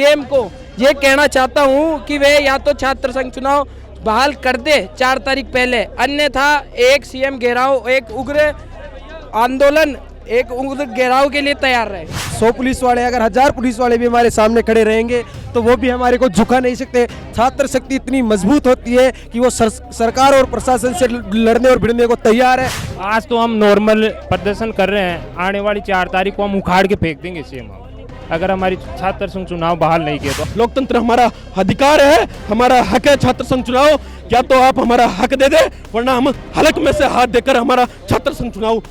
CM को ये कहना चाहता हूँ कि वे या तो छात्र संघ चुनाव बहाल कर दे 4 तारीख पहले, अन्यथा एक सीएम घेराव, एक उग्र आंदोलन, एक उग्र घेराव के लिए तैयार रहे। 100 पुलिस वाले, अगर 1000 पुलिस वाले भी हमारे सामने खड़े रहेंगे तो वो भी हमारे को झुका नहीं सकते। छात्र शक्ति इतनी मजबूत होती है कि वो सरकार और प्रशासन से लड़ने और भिड़ने को तैयार है। आज तो हम नॉर्मल प्रदर्शन कर रहे हैं, आने वाली 4 तारीख को हम उखाड़ के फेंक देंगे सीएम अगर हमारी छात्र संघ चुनाव बहाल नहीं किए तो। लोकतंत्र हमारा अधिकार है, हमारा हक है छात्र संघ चुनाव। क्या तो आप हमारा हक दे दे, वरना हम हलक में से हाथ देकर हमारा छात्र संघ चुनाव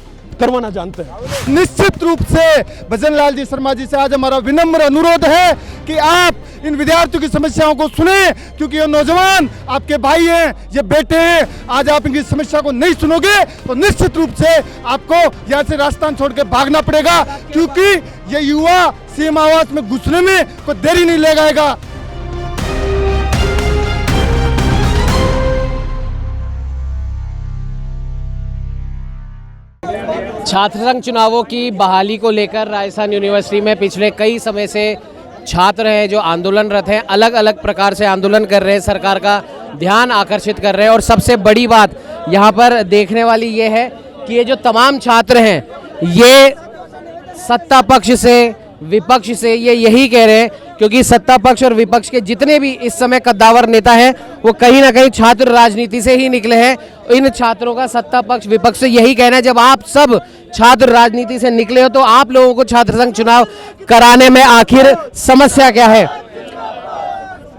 करवाना जानते हैं। निश्चित रूप से भजन लाल जी शर्मा जी से आज हमारा विनम्र अनुरोध है कि आप इन विद्यार्थियों की समस्याओं को सुने, क्योंकि ये नौजवान आपके भाई हैं, ये बेटे हैं। आज आप इनकी समस्या को नहीं सुनोगे तो निश्चित रूप से आपको यहाँ से राजस्थान छोड़ के भागना पड़ेगा, क्योंकि ये युवा सीएम आवास में घुसने में कोई देरी नहीं लगाएगा। छात्र संघ चुनावों की बहाली को लेकर राजस्थान यूनिवर्सिटी में पिछले कई समय से छात्र हैं जो आंदोलनरत हैं, अलग अलग प्रकार से आंदोलन कर रहे हैं, सरकार का ध्यान आकर्षित कर रहे हैं। और सबसे बड़ी बात यहाँ पर देखने वाली ये है कि ये जो तमाम छात्र हैं ये सत्ता पक्ष से, विपक्ष से ये यही कह रहे हैं, क्योंकि सत्ता पक्ष और विपक्ष के जितने भी इस समय कद्दावर नेता हैं वो कहीं ना कहीं छात्र राजनीति से ही निकले हैं। इन छात्रों का सत्ता पक्ष विपक्ष से यही कहना है, जब आप सब छात्र राजनीति से निकले हो तो आप लोगों को छात्र संघ चुनाव कराने में आखिर समस्या क्या है।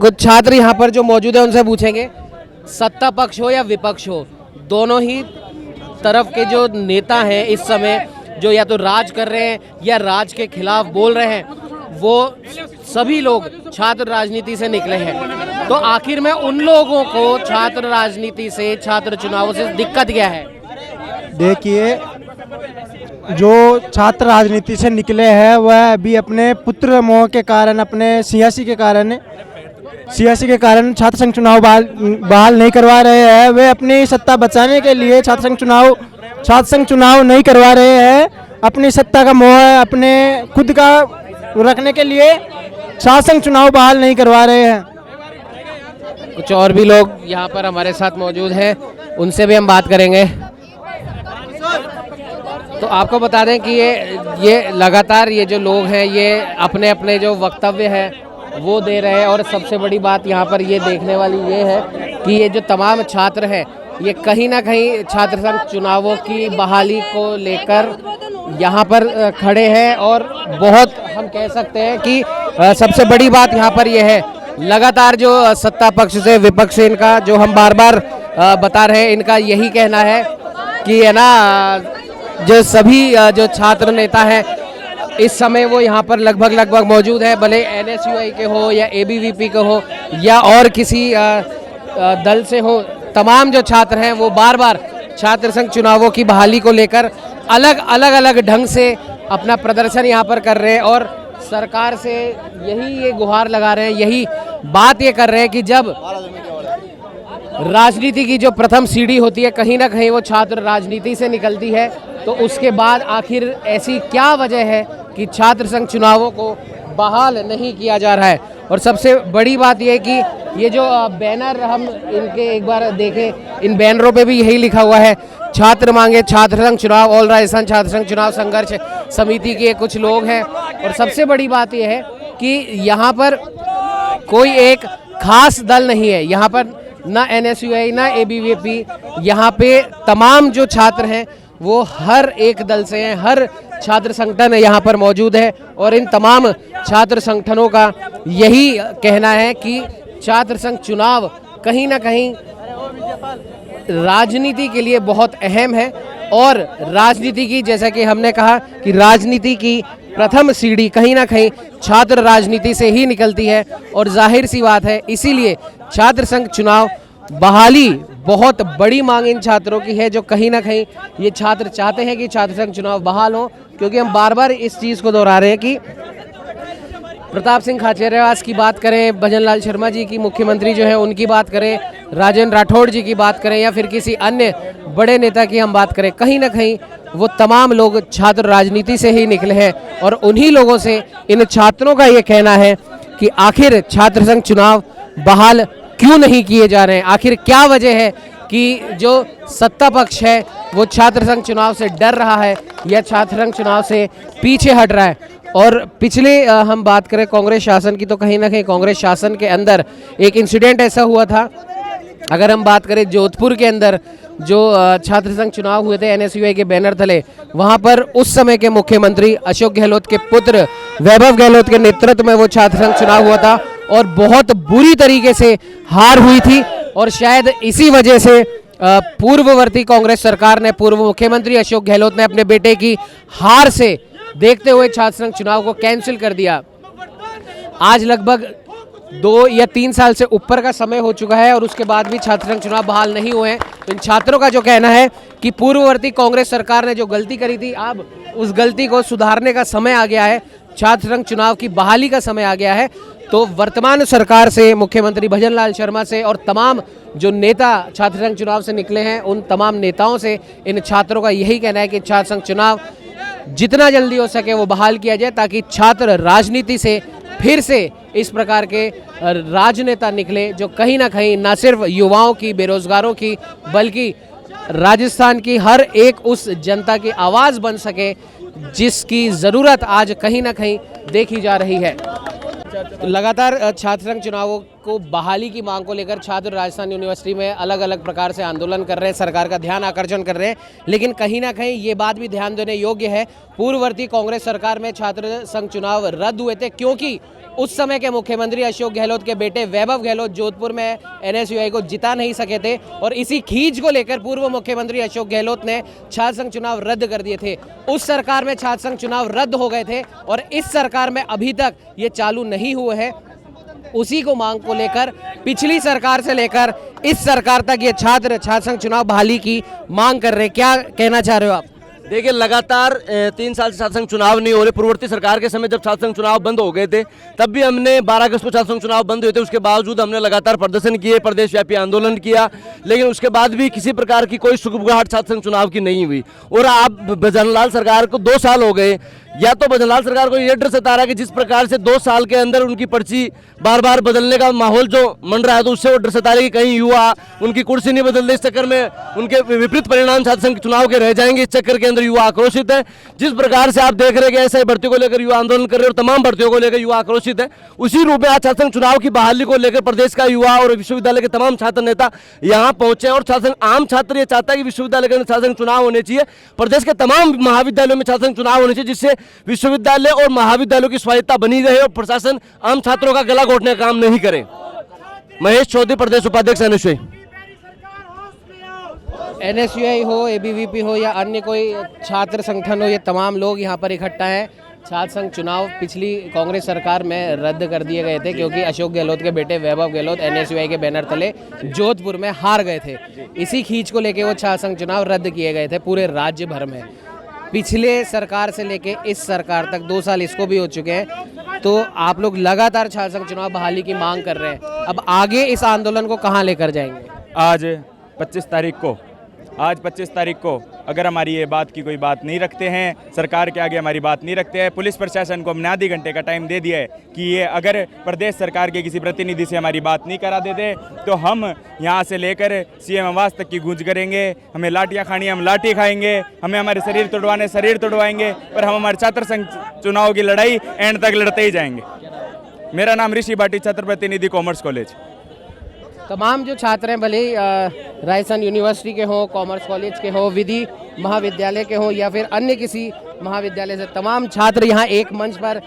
कुछ छात्र यहाँ पर जो मौजूद है उनसे पूछेंगे, सत्ता पक्ष हो या विपक्ष हो, दोनों ही तरफ के जो नेता हैं इस समय जो या तो राज कर रहे हैं या राज के खिलाफ बोल रहे हैं, वो सभी लोग छात्र राजनीति से निकले हैं। तो आखिर में उन लोगों को छात्र राजनीति से, छात्र चुनावों से दिक्कत क्या है? देखिए, जो छात्र राजनीति से निकले हैं वह अभी अपने पुत्र मोह के कारण, अपने सियासी के कारण छात्र संघ चुनाव बहाल नहीं करवा रहे हैं। वे अपनी सत्ता बचाने के लिए छात्र संघ चुनाव नहीं करवा रहे हैं। अपनी सत्ता का मोह है, अपने खुद का रखने के लिए छात्र संघ चुनाव बहाल नहीं करवा रहे हैं। कुछ और भी लोग यहाँ पर हमारे साथ मौजूद हैं, उनसे भी हम बात करेंगे। तो आपको बता दें कि ये लगातार ये जो लोग हैं ये अपने अपने जो वक्तव्य है वो दे रहे हैं। और सबसे बड़ी बात यहाँ पर ये देखने वाली ये है कि ये जो तमाम छात्र हैं ये कहीं ना कहीं छात्र संघ चुनावों की बहाली को लेकर यहाँ पर खड़े हैं। और बहुत हम कह सकते हैं कि सबसे बड़ी बात यहाँ पर ये है, लगातार जो सत्ता पक्ष से, विपक्ष से, इनका जो हम बार बार बता रहे हैं, इनका यही कहना है कि है ना, जो सभी जो छात्र नेता हैं इस समय वो यहाँ पर लगभग मौजूद है, भले NSUI के हो या ABVP के हो या और किसी दल से हो। तमाम जो छात्र हैं वो बार बार छात्र संघ चुनावों की बहाली को लेकर अलग ढंग से अपना प्रदर्शन यहाँ पर कर रहे हैं और सरकार से यही ये गुहार लगा रहे हैं, यही बात ये कर रहे हैं कि जब राजनीति की जो प्रथम सीढ़ी होती है कहीं ना कहीं वो छात्र राजनीति से निकलती है, तो उसके बाद आखिर ऐसी क्या वजह है कि छात्र संघ चुनावों को बहाल नहीं किया जा रहा है। और सबसे बड़ी बात यह है कि ये जो बैनर हम इनके एक बार देखें, इन बैनरों पे भी यही लिखा हुआ है, छात्र मांगे छात्र संघ चुनाव। ऑल राजस्थान छात्र संघ चुनाव संघर्ष समिति के कुछ लोग हैं। और सबसे बड़ी बात यह है कि यहाँ पर कोई एक खास दल नहीं है, यहाँ पर ना NSUI ना ABVP, यहाँ पे तमाम जो छात्र हैं वो हर एक दल से हैं, हर छात्र संगठन यहाँ पर मौजूद है। और इन तमाम छात्र संगठनों का यही कहना है कि छात्र संघ चुनाव कहीं ना कहीं राजनीति के लिए बहुत अहम है। और राजनीति की, जैसा कि हमने कहा कि राजनीति की प्रथम सीढ़ी कहीं ना कहीं छात्र राजनीति से ही निकलती है। और जाहिर सी बात है, इसीलिए छात्र संघ चुनाव बहाली बहुत बड़ी मांग इन छात्रों की है, जो कहीं ना कहीं ये छात्र चाहते हैं कि छात्र संघ चुनाव बहाल हो। क्योंकि हम बार बार इस चीज़ को दोहरा रहे हैं कि प्रताप सिंह खाचरियावास की बात करें, भजन लाल शर्मा जी की, मुख्यमंत्री जो है उनकी बात करें, राजेंद्र राठौड़ जी की बात करें, या फिर किसी अन्य बड़े नेता की हम बात करें, कहीं ना कहीं वो तमाम लोग छात्र राजनीति से ही निकले हैं। और उन्हीं लोगों से, इन छात्रों का ये कहना है कि आखिर छात्र संघ चुनाव बहाल क्यों नहीं किए जा रहे हैं, आखिर क्या वजह है कि जो सत्ता पक्ष है वो छात्र संघ चुनाव से डर रहा है या छात्र संघ चुनाव से पीछे हट रहा है। और पिछले हम बात करें कांग्रेस शासन की, तो कहीं ना कहीं कांग्रेस शासन के अंदर एक इंसिडेंट ऐसा हुआ था। अगर हम बात करें जोधपुर के अंदर जो छात्र संघ चुनाव हुए थे एनएसयूआई के बैनर तले, वहां पर उस समय के मुख्यमंत्री अशोक गहलोत के पुत्र वैभव गहलोत के नेतृत्व में वो छात्र संघ चुनाव हुआ था और बहुत बुरी तरीके से हार हुई थी। और शायद इसी वजह से पूर्ववर्ती कांग्रेस सरकार ने, पूर्व मुख्यमंत्री अशोक गहलोत ने अपने बेटे की हार से देखते हुए छात्र संघ चुनाव को कैंसिल कर दिया। आज लगभग 2 या 3 साल से ऊपर का समय हो चुका है और उसके बाद भी छात्र संघ चुनाव बहाल नहीं हुए हैं। तो इन छात्रों का जो कहना है कि पूर्ववर्ती कांग्रेस सरकार ने जो गलती करी थी, अब उस गलती को सुधारने का समय आ गया है, छात्र संघ चुनाव की बहाली का समय आ गया है। तो वर्तमान सरकार से, मुख्यमंत्री भजनलाल शर्मा से और तमाम जो नेता छात्र संघ चुनाव से निकले हैं, उन तमाम नेताओं से इन छात्रों का यही कहना है कि छात्र संघ चुनाव जितना जल्दी हो सके वो बहाल किया जाए, ताकि छात्र राजनीति से फिर से इस प्रकार के राजनेता निकले जो कहीं ना कहीं न सिर्फ युवाओं की, बेरोजगारों की, बल्कि राजस्थान की हर एक उस जनता की आवाज़ बन सके जिसकी ज़रूरत आज कहीं ना कहीं देखी जा रही है। तो लगातार छात्र संघ चुनावों को बहाली की मांग को लेकर छात्र राजस्थान यूनिवर्सिटी में अलग अलग प्रकार से आंदोलन कर रहे हैं, सरकार का ध्यान आकर्षण कर रहे हैं। लेकिन कहीं ना कहीं ये बात भी ध्यान देने योग्य है, पूर्ववर्ती कांग्रेस सरकार में छात्र संघ चुनाव रद्द हुए थे क्योंकि उस समय के मुख्यमंत्री अशोक गहलोत के बेटे वैभव गहलोत जोधपुर में एनएसयूआई को जिता नहीं सके थे और इसी खींच को लेकर पूर्व मुख्यमंत्री अशोक गहलोत ने छात्र संघ चुनाव रद्द कर दिए थे। उस सरकार में छात्र संघ चुनाव रद्द हो गए थे और इस सरकार में अभी तक ये चालू नहीं हुए हैं। उसी को मांग को लेकर पिछली सरकार से लेकर इस सरकार तक ये छात्र संघ चुनाव बहाली की मांग कर रहे हैं। क्या कहना चाह रहे हो आप? देखिए, लगातार 3 साल से छात्र संघ चुनाव नहीं हो रहे। पूर्ववर्ती सरकार के समय जब छात्र संघ चुनाव बंद हो गए थे, तब भी हमने 12 अगस्त को छात्र संघ चुनाव बंद हुए थे, उसके बावजूद हमने लगातार प्रदर्शन किए, प्रदेशव्यापी आंदोलन किया, लेकिन उसके बाद भी किसी प्रकार की कोई सुगबुगाहट छात्र संघ चुनाव की नहीं हुई। और आप भजनलाल सरकार को 2 साल हो गए, या तो भजनलाल सरकार को ये डर सता रहा है कि जिस प्रकार से 2 साल के अंदर उनकी पर्ची बार बार बदलने का माहौल जो मंड रहा है, तो उससे वो डर सता रहे कि कहीं युवा उनकी कुर्सी नहीं बदल दे, इस चक्कर में उनके विपरीत परिणाम छात्र संघ चुनाव के रह जाएंगे। इस चक्कर के अंदर युवा आक्रोशित है। जिस प्रकार से आप देख रहे हैं कि ऐसे भर्ती को लेकर युवा आंदोलन कर रहे हैं और तमाम भर्तियों को लेकर युवा आक्रोशित है, उसी रूप में आज छात्र संघ चुनाव की बहाली को लेकर प्रदेश का युवा और विश्वविद्यालय के तमाम छात्र नेता यहाँ पहुंचे। और छात्र संघ, आम छात्र ये चाहता है कि विश्वविद्यालय के अंदर छात्र संघ चुनाव होने चाहिए, प्रदेश के तमाम महाविद्यालयों में छात्र संघ चुनाव होने चाहिए, जिससे विश्वविद्यालय और महाविद्यालयों की स्वायत्ता बनी रहे और प्रशासन आम छात्रों का गला घोटने का काम नहीं करे। महेश चौधरी, प्रदेश उपाध्यक्ष एनएसयूआई। एनएसयूआई हो, एबीवीपी हो या अन्य कोई छात्र संगठन हो, ये तमाम लोग यहाँ पर इकट्ठा हैं। छात्र संघ चुनाव पिछली कांग्रेस सरकार में रद्द कर दिए गए थे क्योंकि अशोक गहलोत के बेटे वैभव गहलोत एनएसयूआई के बैनर तले जोधपुर में हार गए थे। इसी खींच को लेकर वो छात्र संघ चुनाव रद्द किए गए थे पूरे राज्य भर में। पिछले सरकार से लेके इस सरकार तक 2 साल इसको भी हो चुके हैं। तो आप लोग लगातार छात्र संघ चुनाव बहाली की मांग कर रहे हैं। अब आगे इस आंदोलन को कहां लेकर जाएंगे? आज 25 तारीख को अगर हमारी ये बात की कोई बात नहीं रखते हैं, सरकार के आगे हमारी बात नहीं रखते हैं, पुलिस प्रशासन को हमने आधे घंटे का टाइम दे दिया है कि ये अगर प्रदेश सरकार के किसी प्रतिनिधि से हमारी बात नहीं करा देते तो हम यहाँ से लेकर सीएम आवास तक की गूंज करेंगे। हमें लाठियाँ खानी, हम लाठी खाएंगे, हमें हमारे शरीर तोड़वाएंगे, पर हम हमारे छात्र संघ चुनाव की लड़ाई एंड तक लड़ते ही जाएंगे। मेरा नाम ऋषि भाटी, छात्र प्रतिनिधि कॉमर्स कॉलेज। तमाम जो छात्र हैं, भले राजस्थान यूनिवर्सिटी के हों, कॉमर्स कॉलेज के हों, विधि महाविद्यालय के हों या फिर अन्य किसी महाविद्यालय से, तमाम छात्र यहाँ एक मंच पर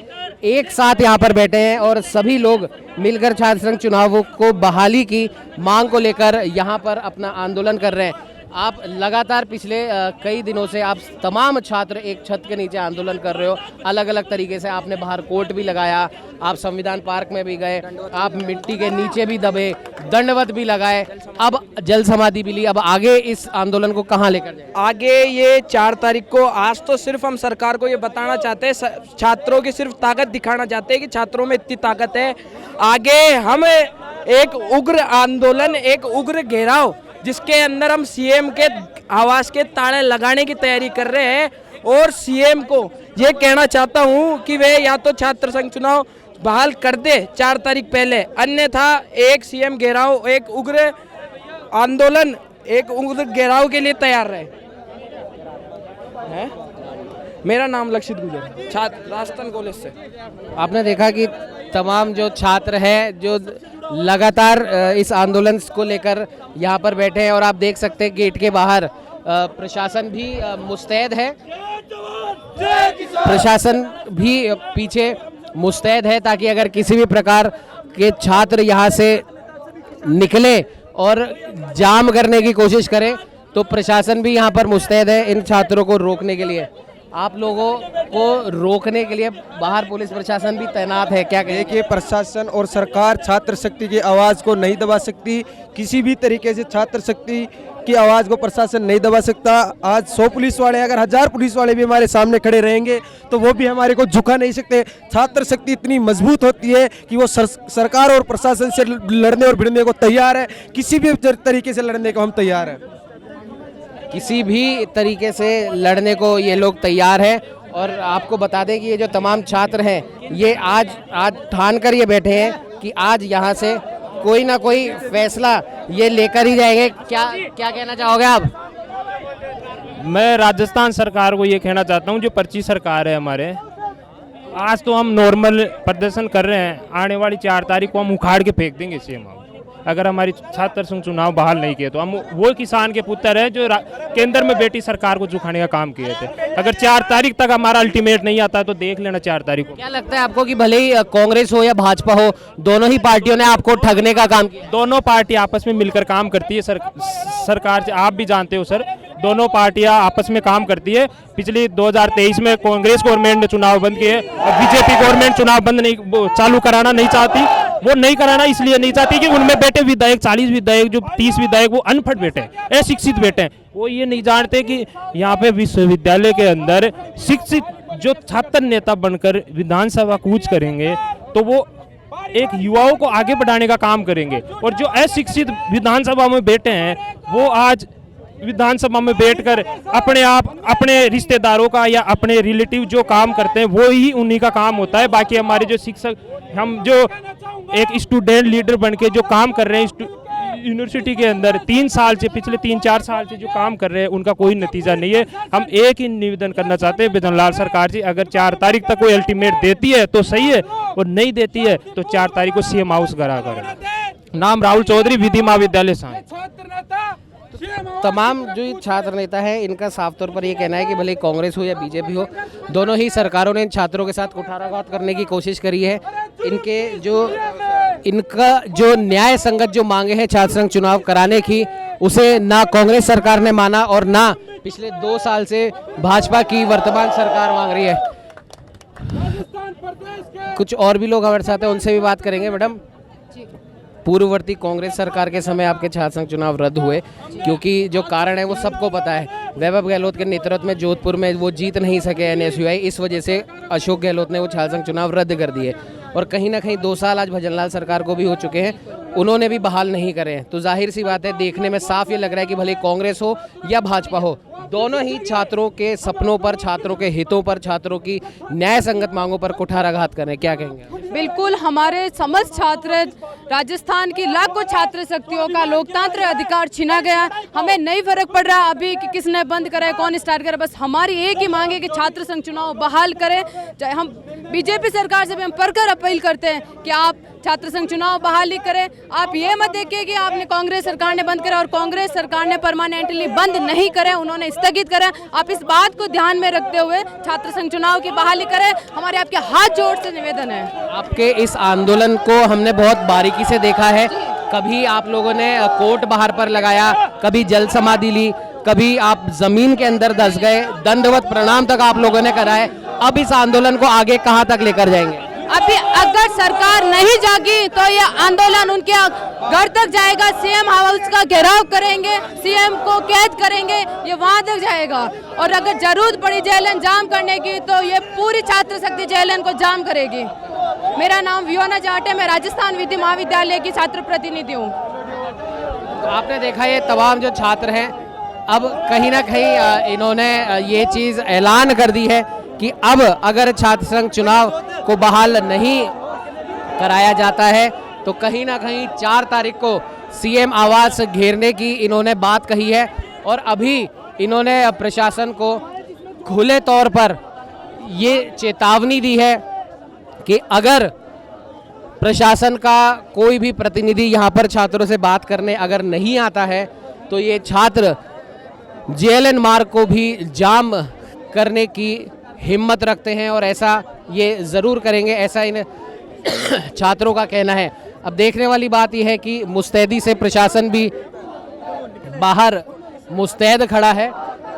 एक साथ यहाँ पर बैठे हैं और सभी लोग मिलकर छात्र संघ चुनावों को बहाली की मांग को लेकर यहाँ पर अपना आंदोलन कर रहे हैं। आप लगातार पिछले कई दिनों से आप तमाम छात्र एक छत के नीचे आंदोलन कर रहे हो, अलग अलग तरीके से। आपने बाहर कोर्ट भी लगाया, आप संविधान पार्क में भी गए, आप मिट्टी के नीचे भी दबे, दंडवत भी लगाए, अब जल समाधि भी ली। अब आगे इस आंदोलन को कहां लेकर जाए? आगे ये 4 तारीख को, आज तो सिर्फ हम सरकार को ये बताना चाहते हैं, छात्रों की सिर्फ ताकत दिखाना चाहते हैं कि छात्रों में इतनी ताकत है। आगे हम एक उग्र आंदोलन, एक उग्र घेराव, जिसके अंदर हम सीएम के आवास के ताले लगाने की तैयारी कर रहे हैं और सीएम को ये कहना चाहता हूं कि वे या तो छात्र संघ चुनाव बहाल कर दे 4 तारीख पहले, अन्यथा एक सीएम घेराव, एक उग्र आंदोलन, एक उग्र घेराव के लिए तैयार रहे। हैं? मेरा नाम लक्षित गुजर, छात्र राजस्थान कॉलेज से। आपने देखा कि तमाम जो छात्र हैं जो लगातार इस आंदोलन को लेकर यहाँ पर बैठे हैं और आप देख सकते हैं गेट के बाहर प्रशासन भी मुस्तैद है, प्रशासन भी पीछे मुस्तैद है ताकि अगर किसी भी प्रकार के छात्र यहाँ से निकले और जाम करने की कोशिश करें तो प्रशासन भी यहाँ पर मुस्तैद है इन छात्रों को रोकने के लिए। आप लोगों को रोकने के लिए बाहर पुलिस प्रशासन भी तैनात है, क्या कहेंगे? देखिए, प्रशासन और सरकार छात्र शक्ति की आवाज़ को नहीं दबा सकती, किसी भी तरीके से छात्र शक्ति की आवाज़ को प्रशासन नहीं दबा सकता। आज 100 पुलिस वाले, अगर 1000 पुलिस वाले भी हमारे सामने खड़े रहेंगे तो वो भी हमारे को झुका नहीं सकते। छात्र शक्ति इतनी मजबूत होती है कि वो सरकार और प्रशासन से लड़ने और भिड़ने को तैयार है, किसी भी तरीके से लड़ने को हम तैयार हैं। किसी भी तरीके से लड़ने को ये लोग तैयार हैं। और आपको बता दें कि ये जो तमाम छात्र हैं ये आज ठान कर ये बैठे हैं कि आज यहाँ से कोई ना कोई फैसला ये लेकर ही जाएंगे। क्या कहना चाहोगे आप? मैं राजस्थान सरकार को ये कहना चाहता हूँ, जो पर्ची सरकार है हमारे, आज तो हम नॉर्मल प्रदर्शन कर रहे हैं, आने वाली 4 तारीख को हम उखाड़ के फेंक देंगे सीएम। अगर हमारी छात्र संघ चुनाव बहाल नहीं किए तो हम वो किसान के पुत्र हैं जो केंद्र में बैठी सरकार को झुकाने का काम किए थे। अगर 4 तारीख तक हमारा अल्टीमेट नहीं आता तो देख लेना 4 तारीख को। क्या लगता है आपको कि भले ही कांग्रेस हो या भाजपा हो, दोनों ही पार्टियों ने आपको ठगने का काम किया? दोनों पार्टी आपस में मिलकर काम करती है सरकार से, आप भी जानते हो सर, दोनों पार्टियां आपस में काम करती है। पिछली 2023 में कांग्रेस गवर्नमेंट ने चुनाव बंद किए और बीजेपी गवर्नमेंट चुनाव बंद नहीं चालू कराना नहीं चाहती। वो नहीं कराना इसलिए नहीं चाहती कि उनमें बैठे विधायक 40 विधायक, जो 30 विधायक वो अनपढ़ बैठे हैं, अशिक्षित बैठे हैं। वो ये नहीं जानते कि यहाँ पे विश्वविद्यालय के अंदर शिक्षित जो छात्र नेता बनकर विधानसभा कूच करेंगे तो वो एक युवाओं को आगे बढ़ाने का काम करेंगे। और जो अशिक्षित विधानसभा में बैठे हैं वो आज विधानसभा में बैठकर अपने रिश्तेदारों का या अपने रिलेटिव जो काम करते हैं वो ही उन्हीं का काम होता है। बाकी हमारे जो शिक्षक, हम जो एक स्टूडेंट लीडर बनके जो काम कर रहे हैं यूनिवर्सिटी के अंदर 3 साल से, पिछले 3-4 साल से जो काम कर रहे हैं उनका कोई नतीजा नहीं है। हम एक ही निवेदन करना चाहते हैं बिजनलाल सरकार जी, अगर 4 तारीख तक कोई अल्टीमेट देती है तो सही है और नहीं देती है तो 4 तारीख को सीएम हाउस करा कर। नाम राहुल चौधरी, विधि महाविद्यालय साई। तमाम जो छात्र नेता हैं इनका साफ तौर पर ये कहना है कि भले कांग्रेस हो या बीजेपी हो, दोनों ही सरकारों ने इन छात्रों के साथ कुठाराघात करने की कोशिश करी है। इनका जो न्याय संगत जो मांगे हैं छात्र संघ चुनाव कराने की, उसे ना कांग्रेस सरकार ने माना और ना पिछले 2 साल से भाजपा की वर्तमान सरकार मांग रही है। कुछ और भी लोग हमारे साथ हैं, उनसे भी बात करेंगे। मैडम, पूर्ववर्ती कांग्रेस सरकार के समय आपके छात्र संघ चुनाव रद्द हुए, क्योंकि जो कारण है वो सबको पता है। वैभव गहलोत के नेतृत्व में जोधपुर में वो जीत नहीं सके एनएसयूआई, इस वजह से अशोक गहलोत ने वो छात्र संघ चुनाव रद्द कर दिए। और कहीं ना कहीं 2 साल आज भजनलाल सरकार को भी हो चुके हैं, उन्होंने भी बहाल नहीं करे हैं। तो जाहिर सी बात है, देखने में साफ ये लग रहा है कि भले कांग्रेस हो या भाजपा हो, दोनों ही छात्रों के सपनों पर, छात्रों के हितों पर, छात्रों की न्याय संगत मांगों पर कुठाराघात करें। क्या कहेंगे? बिल्कुल, हमारे समस्त छात्र, राजस्थान की लाखों छात्र शक्तियों का लोकतांत्रिक अधिकार छीना गया। हमें नहीं फर्क पड़ रहा अभी कि किसने बंद करा है, कौन स्टार्ट करे, बस हमारी एक ही मांग है कि छात्र संघ चुनाव बहाल करें। हम बीजेपी सरकार से भी हम परकर अपील करते हैं कि आप छात्र संघ चुनाव बहाली करें। आप ये मत देखिए कि आपने कांग्रेस सरकार ने बंद करा और कांग्रेस सरकार ने परमानेंटली बंद नहीं करे, उन्होंने स्थगित करें। आप इस बात को ध्यान में रखते हुए छात्र संघ चुनाव की बहाली करें, हमारे आपके हाथ जोड़ से निवेदन है। आपके इस आंदोलन को हमने बहुत बारीकी से देखा है। कभी आप लोगों ने कोर्ट बाहर पर लगाया, कभी जल समाधि ली, कभी आप जमीन के अंदर धंस गए, दंडवत प्रणाम तक आप लोगों ने करा है। अब इस आंदोलन को आगे कहां तक लेकर जाएंगे? अभी अगर सरकार नहीं जागी तो ये आंदोलन उनके घर तक जाएगा, सीएम हाउस का घेराव करेंगे, सीएम को कैद करेंगे, ये वहां तक जाएगा। और अगर जरूरत पड़ी जेलन जाम करने की तो ये पूरी छात्र शक्ति जेलन को जाम करेगी। मेरा नाम वियोना जाट है, मैं राजस्थान विधि महाविद्यालय की छात्र प्रतिनिधि हूँ। आपने देखा ये तमाम जो छात्र हैं, अब कहीं ना कहीं इन्होंने ये चीज़ ऐलान कर दी है कि अब अगर छात्र संघ चुनाव को बहाल नहीं कराया जाता है, तो कहीं ना कहीं 4 तारीख को सीएम आवास घेरने की इन्होंने बात कही है। और अभी इन्होंने प्रशासन को खुले तौर पर ये चेतावनी दी है कि अगर प्रशासन का कोई भी प्रतिनिधि यहाँ पर छात्रों से बात करने अगर नहीं आता है तो ये छात्र जेएलएन मार्ग को भी जाम करने की हिम्मत रखते हैं और ऐसा ये ज़रूर करेंगे, ऐसा इन छात्रों का कहना है। अब देखने वाली बात यह है कि मुस्तैदी से प्रशासन भी बाहर मुस्तैद खड़ा है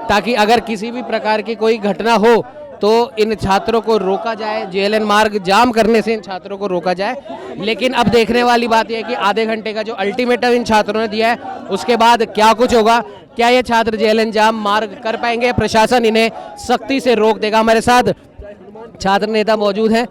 ताकि अगर किसी भी प्रकार की कोई घटना हो तो इन छात्रों को रोका जाए, जेएलएन मार्ग जाम करने से इन छात्रों को रोका जाए। लेकिन अब देखने वाली बात यह है कि आधे घंटे का जो अल्टीमेटम इन छात्रों ने दिया है उसके बाद क्या कुछ होगा, क्या ये छात्र जेएलएन जाम मार्ग कर पाएंगे, प्रशासन इन्हें सख्ती से रोक देगा। हमारे साथ छात्र नेता मौजूद हैं।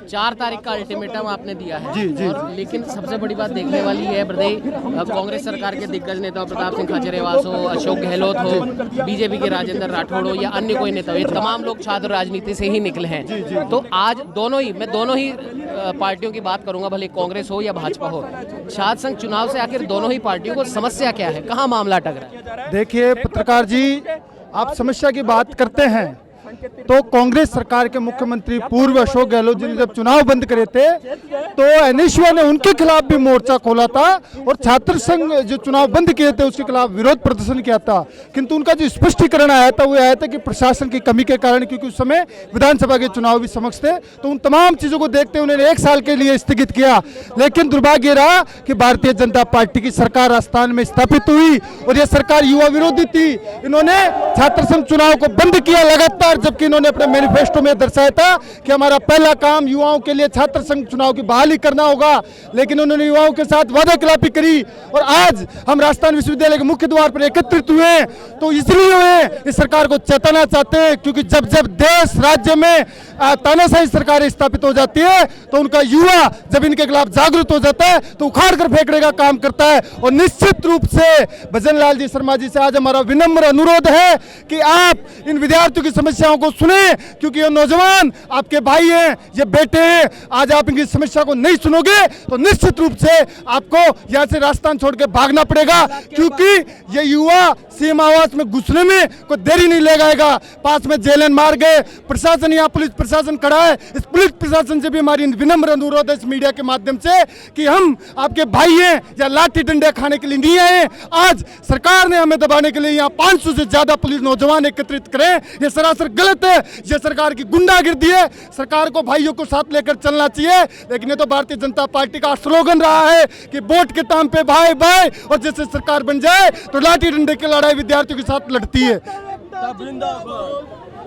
4 तारीख का अल्टीमेटम आपने दिया है जी। और लेकिन सबसे बड़ी बात देखने वाली है प्रदेश कांग्रेस सरकार के दिग्गज नेता प्रताप सिंह खाचरियावास हो, अशोक गहलोत हो, बीजेपी के राजेंद्र राठौड़ हो या अन्य कोई नेता हो, ये तमाम लोग छात्र राजनीति से ही निकले हैं। तो आज मैं दोनों ही पार्टियों की बात करूंगा, भले कांग्रेस हो या भाजपा हो, छात्र संघ चुनाव से आखिर दोनों ही पार्टियों को समस्या क्या है, कहाँ मामला अटक रहा है? देखिए पत्रकार जी, आप समस्या की बात करते हैं तो कांग्रेस सरकार के मुख्यमंत्री पूर्व अशोक गहलोत जी ने जब चुनाव बंद करे थे तो एनएसयूआई ने उनके खिलाफ भी मोर्चा खोला था और छात्र संघ जो चुनाव बंद किए थे उसके खिलाफ विरोध प्रदर्शन किया था। किंतु उनका जो स्पष्टीकरण आया था वो आया था कि प्रशासन की कमी के कारण, क्योंकि उस समय विधानसभा के चुनाव भी समक्ष थे, तो उन तमाम चीजों को देखते हुए उन्होंने 1 साल के लिए स्थगित किया। लेकिन दुर्भाग्य रहा कि भारतीय जनता पार्टी की सरकार राजस्थान में स्थापित हुई और यह सरकार युवा विरोधी थी। इन्होंने छात्र संघ चुनाव को बंद किया लगातार, जबकि इन्होंने अपने मैनिफेस्टो में दर्शाया था कि हमारा पहला काम युवाओं के लिए छात्र संघ चुनाव की बहाली करना होगा। लेकिन उन्होंने युवाओं के साथ वादाखिलाफी करी और आज हम राजस्थान विश्वविद्यालय के मुख्य द्वार पर एकत्रित हुए तो इसलिए हुए इस सरकार को चेताना चाहते हैं, क्योंकि जब जब देश राज्य में तानाशाही सरकारें स्थापित हो जाती है तो उनका युवा जब इनके खिलाफ जागरूक हो जाता है तो उखाड़ कर फेंकने का काम करता है। और निश्चित रूप से भजन लाल जी शर्मा जी से आज हमारा विनम्र अनुरोध है कि आप इन विद्यार्थियों की समस्याओं को सुने, क्योंकि ये नौजवान आपके भाई हैं, ये बेटे हैं। आज आप इनकी समस्या को नहीं सुनोगे तो निश्चित रूप से आपको यहाँ से राजस्थान छोड़ के भागना पड़ेगा, क्योंकि ये युवा सीएम आवास में घुसने में कोई देरी नहीं लगाएगा। पास में जेएलएन मार्ग है, प्रशासन यहाँ पुलिस प्रशासन खड़ा है। इस पुलिस प्रशासन से भी हमारी विनम्र अनुरोध है इस मीडिया के माध्यम से कि हम आपके भाई हैं या लाठी डंडे खाने के लिए नहीं आए। आज सरकार ने हमें दबाने के लिए यहाँ 500 से ज्यादा पुलिस नौजवान एकत्रित करें, ये सरासर गलत है। ये सरकार की गुंडागिर्दी है। सरकार को भाइयों को साथ लेकर चलना चाहिए। लेकिन ये तो भारतीय जनता पार्टी का स्लोगन रहा है कि वोट के टाइम पे भाई भाई, और जैसे सरकार बन जाए तो लाठी डंडे की लड़ाई विद्यार्थियों के साथ लड़ती है।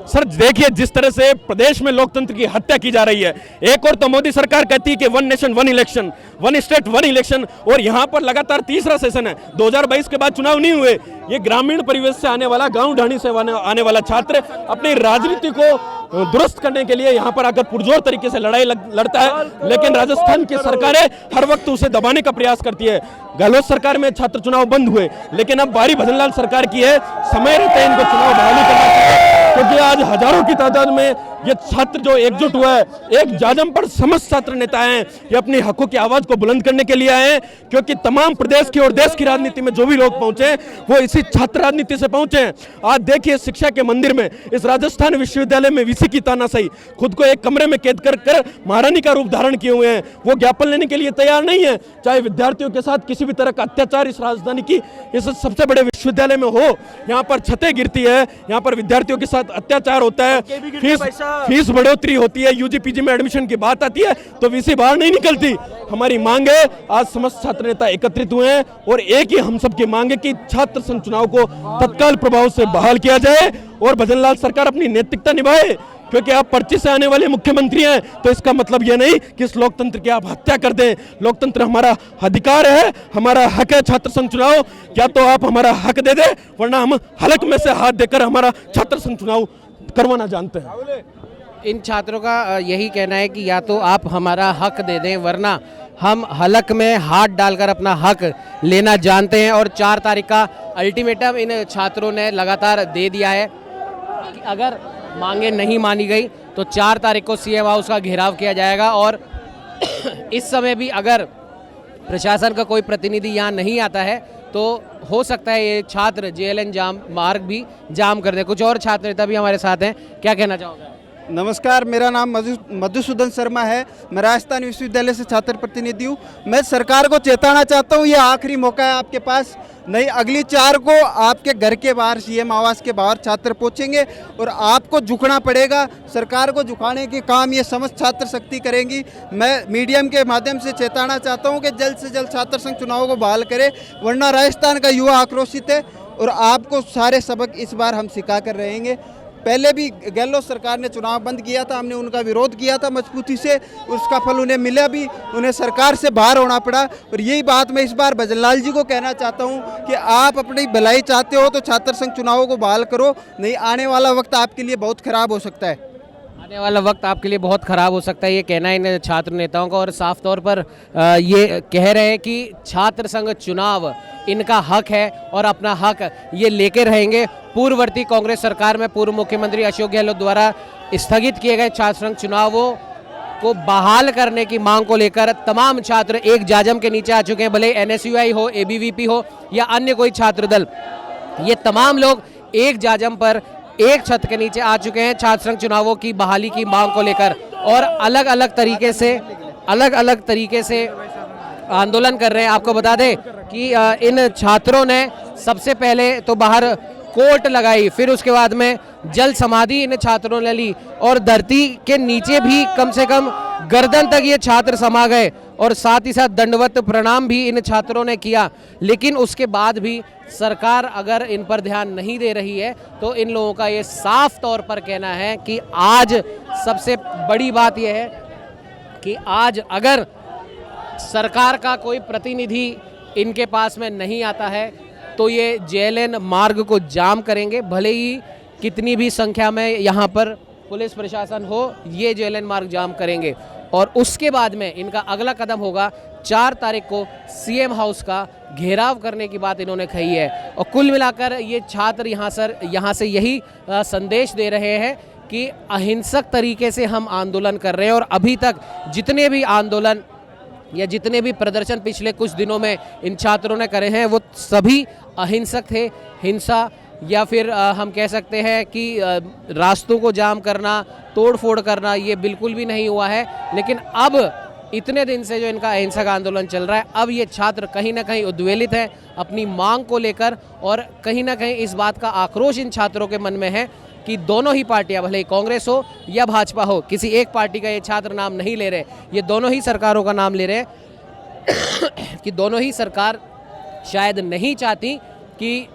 सर देखिए, जिस तरह से प्रदेश में लोकतंत्र की हत्या की जा रही है, एक और तो मोदी सरकार कहती है कि 1 नेशन 1 इलेक्शन, 1 स्टेट 1 इलेक्शन, और यहाँ पर लगातार तीसरा सेशन है। 2022 के बाद चुनाव नहीं हुए। ये ग्रामीण परिवेश से आने वाला, गांव ढाणी से आने वाला छात्र अपनी राजनीति को दुरुस्त करने के लिए यहाँ पर आकर पुरजोर तरीके से लड़ाई लड़ता है, लेकिन राजस्थान की सरकारें हर वक्त उसे दबाने का प्रयास करती है। गहलोत सरकार में छात्र चुनाव बंद हुए, लेकिन अब बारी भजनलाल सरकार की है। समय रहते इनको चुनाव बहाली करना चाहिए, क्योंकि आज हजारों की तादाद में ये छात्र जो एकजुट हुआ है, एक जाजम पर समस्त छात्र नेता हैं, ये अपनी हकों की आवाज को बुलंद करने के लिए आए हैं। क्योंकि तमाम प्रदेश की और देश की राजनीति में जो भी लोग पहुंचे वो इसी छात्र राजनीति से पहुंचे हैं। आज देखिए, शिक्षा के मंदिर में इस राजस्थान विश्वविद्यालय में वीसी की तानाशाही, खुद को एक कमरे में कैद कर महारानी का रूप धारण किए हुए हैं। वो ज्ञापन लेने के लिए तैयार नहीं है, चाहे विद्यार्थियों के साथ किसी भी तरह का अत्याचार इस राजधानी की इस सबसे बड़े विश्वविद्यालय में हो। यहाँ पर छतें गिरती है, यहाँ पर विद्यार्थियों के साथ अत्याचार होता है, फीस बढ़ोतरी होती है, यूजी पीजी में एडमिशन की बात आती है तो वीसी बाहर नहीं निकलती। हमारी मांग है, आज समस्त छात्र नेता एकत्रित हुए हैं और एक ही हम सब की मांग है कि छात्र संघ चुनाव को तत्काल प्रभाव से बहाल किया जाए और भजनलाल सरकार अपनी नैतिकता निभाए। क्योंकि आप पर्ची से आने वाले मुख्यमंत्री हैं तो इसका मतलब यह नहीं कि इस लोकतंत्र की आप हत्या कर दें। लोकतंत्र हमारा अधिकार है, हमारा हक है छात्र संघ चुनाव। क्या तो आप हमारा हक दे दे, वरना हम हलक में से हाथ देकर हमारा छात्र संघ चुनाव करवाना जानते हैं। इन छात्रों का यही कहना है कि या तो आप हमारा हक दे दें, वरना हम हलक में हाथ डालकर अपना हक लेना जानते हैं। और 4 तारीख का अल्टीमेटम इन छात्रों ने लगातार दे दिया है कि अगर मांगे नहीं मानी गई तो 4 तारीख को सीएम हाउस का घेराव किया जाएगा और इस समय भी अगर प्रशासन का कोई प्रतिनिधि यहाँ नहीं आता है तो हो सकता है ये छात्र जेएलएन जाम मार्ग भी जाम कर दे। कुछ और छात्र नेता भी हमारे साथ हैं, क्या कहना चाहोगे? नमस्कार, मेरा नाम मधुसूदन शर्मा है। मैं राजस्थान विश्वविद्यालय से छात्र प्रतिनिधि हूँ। मैं सरकार को चेताना चाहता हूँ, ये आखिरी मौका है आपके पास। नहीं, अगली 4 को आपके घर के बाहर सीएम आवास के बाहर छात्र पहुँचेंगे और आपको झुकना पड़ेगा। सरकार को झुकाने के काम ये समस्त छात्र शक्ति करेंगी। मैं मीडियम के माध्यम से चेताना चाहता हूँ कि जल्द से जल्द छात्र संघ चुनाव को बहाल करे, वरना राजस्थान का युवा आक्रोशित है और आपको सारे सबक इस बार हम सिखा कर रहेंगे। पहले भी गहलोत सरकार ने चुनाव बंद किया था, हमने उनका विरोध किया था मजबूती से, उसका फल उन्हें मिला भी, उन्हें सरकार से बाहर होना पड़ा। और यही बात मैं इस बार भजनलाल जी को कहना चाहता हूं कि आप अपनी भलाई चाहते हो तो छात्र संघ चुनावों को बहाल करो, नहीं आने वाला वक्त आपके लिए बहुत खराब हो सकता है। आने वाला वक्त आपके लिए बहुत ख़राब हो सकता है, ये कहना है इन छात्र नेताओं का। और साफ तौर पर ये कह रहे हैं कि छात्र संघ चुनाव इनका हक है और अपना हक ये लेके रहेंगे। पूर्ववर्ती कांग्रेस सरकार में पूर्व मुख्यमंत्री अशोक गहलोत द्वारा स्थगित किए गए छात्र संघ चुनावों को बहाल करने की मांग को लेकर तमाम छात्र एक जाजम के नीचे आ चुके हैं। भले एनएसयूआई हो, एबीवीपी हो या अन्य कोई छात्र दल, ये तमाम लोग एक जाजम पर एक छत के नीचे आ चुके हैं छात्र संघ चुनावों की बहाली की मांग को लेकर और अलग अलग तरीके से आंदोलन कर रहे हैं। आपको बता दें कि इन छात्रों ने सबसे पहले तो बाहर कोर्ट लगाई, फिर उसके बाद में जल समाधि इन छात्रों ने ली और धरती के नीचे भी कम से कम गर्दन तक ये छात्र समा गए और साथ ही साथ दंडवत प्रणाम भी इन छात्रों ने किया। लेकिन उसके बाद भी सरकार अगर इन पर ध्यान नहीं दे रही है तो इन लोगों का ये साफ तौर पर कहना है कि आज सबसे बड़ी बात यह है कि आज अगर सरकार का कोई प्रतिनिधि इनके पास में नहीं आता है तो ये जेएलएन मार्ग को जाम करेंगे। भले ही कितनी भी संख्या में यहाँ पर पुलिस प्रशासन हो, ये जेएलएन मार्ग जाम करेंगे। और उसके बाद में इनका अगला कदम होगा 4 तारीख को सीएम हाउस का घेराव करने की बात इन्होंने कही है। और कुल मिलाकर ये छात्र यहाँ से यही संदेश दे रहे हैं कि अहिंसक तरीके से हम आंदोलन कर रहे हैं और अभी तक जितने भी आंदोलन या जितने भी प्रदर्शन पिछले कुछ दिनों में इन छात्रों ने करे हैं वो सभी अहिंसक थे। हिंसा या फिर हम कह सकते हैं कि रास्तों को जाम करना, तोड़ फोड़ करना, ये बिल्कुल भी नहीं हुआ है। लेकिन अब इतने दिन से जो इनका अहिंसक आंदोलन चल रहा है, अब ये छात्र कहीं ना कहीं उद्वेलित हैं अपनी मांग को लेकर और कहीं ना कहीं इस बात का आक्रोश इन छात्रों के मन में है कि दोनों ही पार्टियां, भले ही कांग्रेस हो या भाजपा हो, किसी एक पार्टी का ये छात्र नाम नहीं ले रहे, ये दोनों ही सरकारों का नाम ले रहे कि दोनों ही सरकार शायद नहीं चाहती कि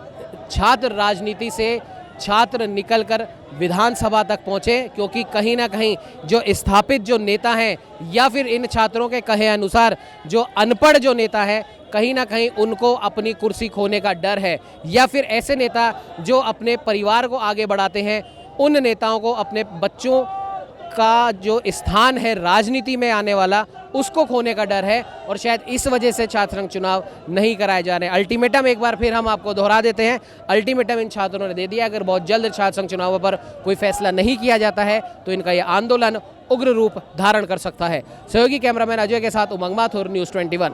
छात्र राजनीति से छात्र निकलकर विधानसभा तक पहुंचे, क्योंकि कहीं ना कहीं जो स्थापित जो नेता हैं या फिर इन छात्रों के कहे अनुसार जो अनपढ़ जो नेता है, कहीं ना कहीं उनको अपनी कुर्सी खोने का डर है। या फिर ऐसे नेता जो अपने परिवार को आगे बढ़ाते हैं, उन नेताओं को अपने बच्चों का जो स्थान है राजनीति में आने वाला, उसको खोने का डर है और शायद इस वजह से छात्र संघ चुनाव नहीं कराए जा रहे हैं। अल्टीमेटम एक बार फिर हम आपको दोहरा देते हैं, अल्टीमेटम इन छात्रों ने दे दिया। अगर बहुत जल्द छात्र संघ चुनावों पर कोई फैसला नहीं किया जाता है तो इनका यह आंदोलन उग्र रूप धारण कर सकता है। सहयोगी कैमरामैन अजय के साथ उमंग माथुर, न्यूज़ 21।